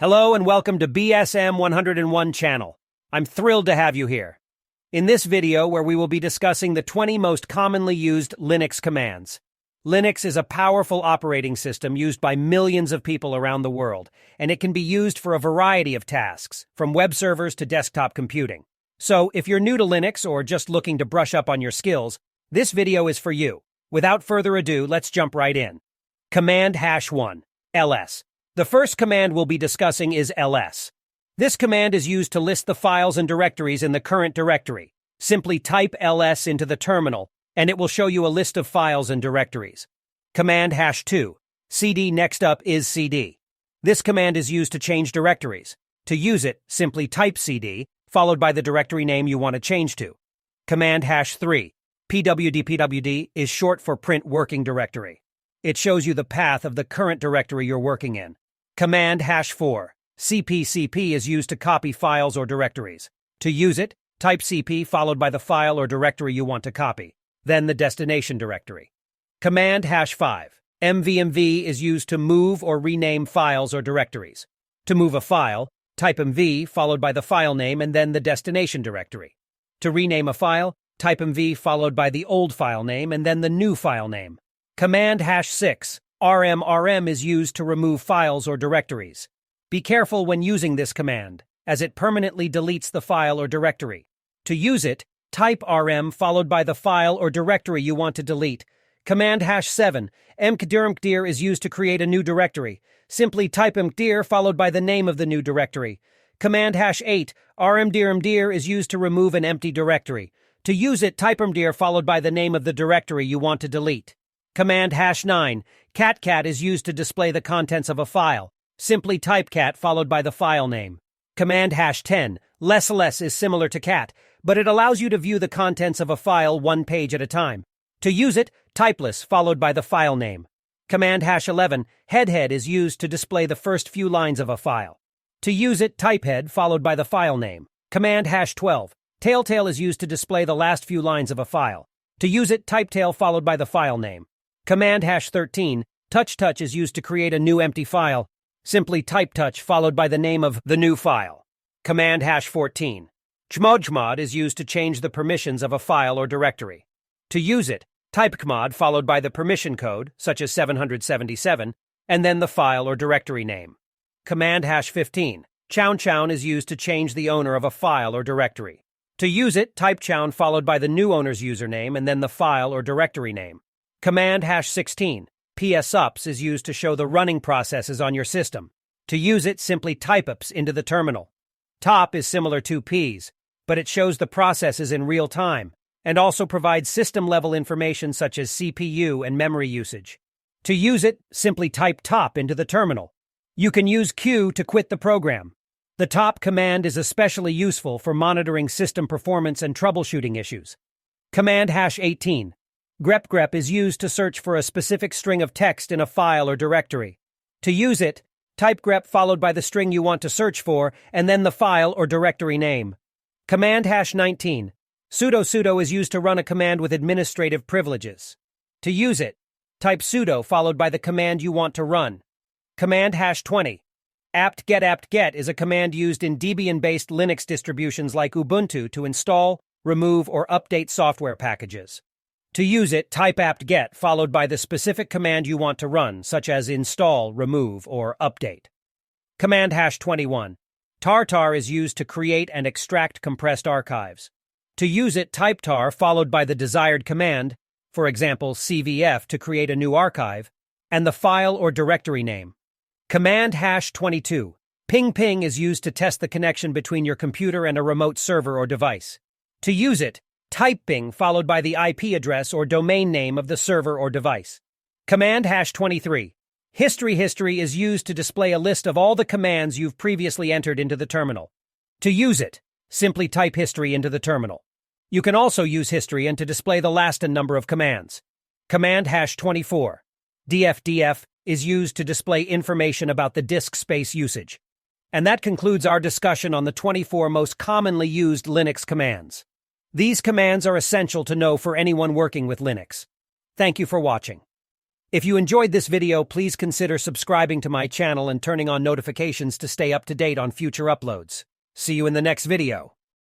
Hello and welcome to BSM 101 channel. I'm thrilled to have you here. In this video, where we will be discussing the 20 most commonly used Linux commands. Linux is a powerful operating system used by millions of people around the world, and it can be used for a variety of tasks, from web servers to desktop computing. So, if you're new to Linux or just looking to brush up on your skills, this video is for you. Without further ado, let's jump right in. Command #1, ls. The first command we'll be discussing is ls. This command is used to list the files and directories in the current directory. Simply type ls into the terminal, and it will show you a list of files and directories. Command #2, cd. Next up is cd. This command is used to change directories. To use it, simply type cd, followed by the directory name you want to change to. Command #3, pwd is short for print working directory. It shows you the path of the current directory you're working in. Command #4, cp is used to copy files or directories. To use it, type cp followed by the file or directory you want to copy, then the destination directory. Command #5, mv is used to move or rename files or directories. To move a file, type mv followed by the file name and then the destination directory. To rename a file, type mv followed by the old file name and then the new file name. Command #6, rm is used to remove files or directories. Be careful when using this command, as it permanently deletes the file or directory. To use it, type rm followed by the file or directory you want to delete. Command #7, mkdir is used to create a new directory. Simply type mkdir followed by the name of the new directory. Command #8, rmdir is used to remove an empty directory. To use it, type mdir followed by the name of the directory you want to delete. Command #9, cat is used to display the contents of a file. Simply type cat followed by the file name. Command #10, less is similar to cat, but it allows you to view the contents of a file one page at a time. To use it, type less followed by the file name. Command #11, head is used to display the first few lines of a file. To use it, type head followed by the file name. Command #12, tail is used to display the last few lines of a file. To use it, type tail followed by the file name. Command #13, touch is used to create a new empty file. Simply type touch followed by the name of the new file. Command #14, chmod is used to change the permissions of a file or directory. To use it, type chmod followed by the permission code, such as 777, and then the file or directory name. Command #15, chown is used to change the owner of a file or directory. To use it, type chown followed by the new owner's username and then the file or directory name. Command #16, psups is used to show the running processes on your system. To use it, simply type ups into the terminal. Top is similar to ps, but it shows the processes in real time, and also provides system-level information such as CPU and memory usage. To use it, simply type top into the terminal. You can use Q to quit the program. The top command is especially useful for monitoring system performance and troubleshooting issues. Command #18, grep is used to search for a specific string of text in a file or directory. To use it, type grep followed by the string you want to search for and then the file or directory name. Command #19, sudo is used to run a command with administrative privileges. To use it, type sudo followed by the command you want to run. Command #20, apt-get is a command used in Debian-based Linux distributions like Ubuntu to install, remove, or update software packages. To use it, type apt-get followed by the specific command you want to run, such as install, remove, or update. Command #21, tar is used to create and extract compressed archives. To use it, type tar followed by the desired command, for example cvf to create a new archive, and the file or directory name. Command #22, ping is used to test the connection between your computer and a remote server or device. To use it, type ping followed by the IP address or domain name of the server or device. Command #23, history is used to display a list of all the commands you've previously entered into the terminal. To use it, simply type history into the terminal. You can also use history and to display the last number of commands. Command #24, df is used to display information about the disk space usage. And that concludes our discussion on the 24 most commonly used Linux commands. These commands are essential to know for anyone working with Linux. Thank you for watching. If you enjoyed this video, please consider subscribing to my channel and turning on notifications to stay up to date on future uploads. See you in the next video.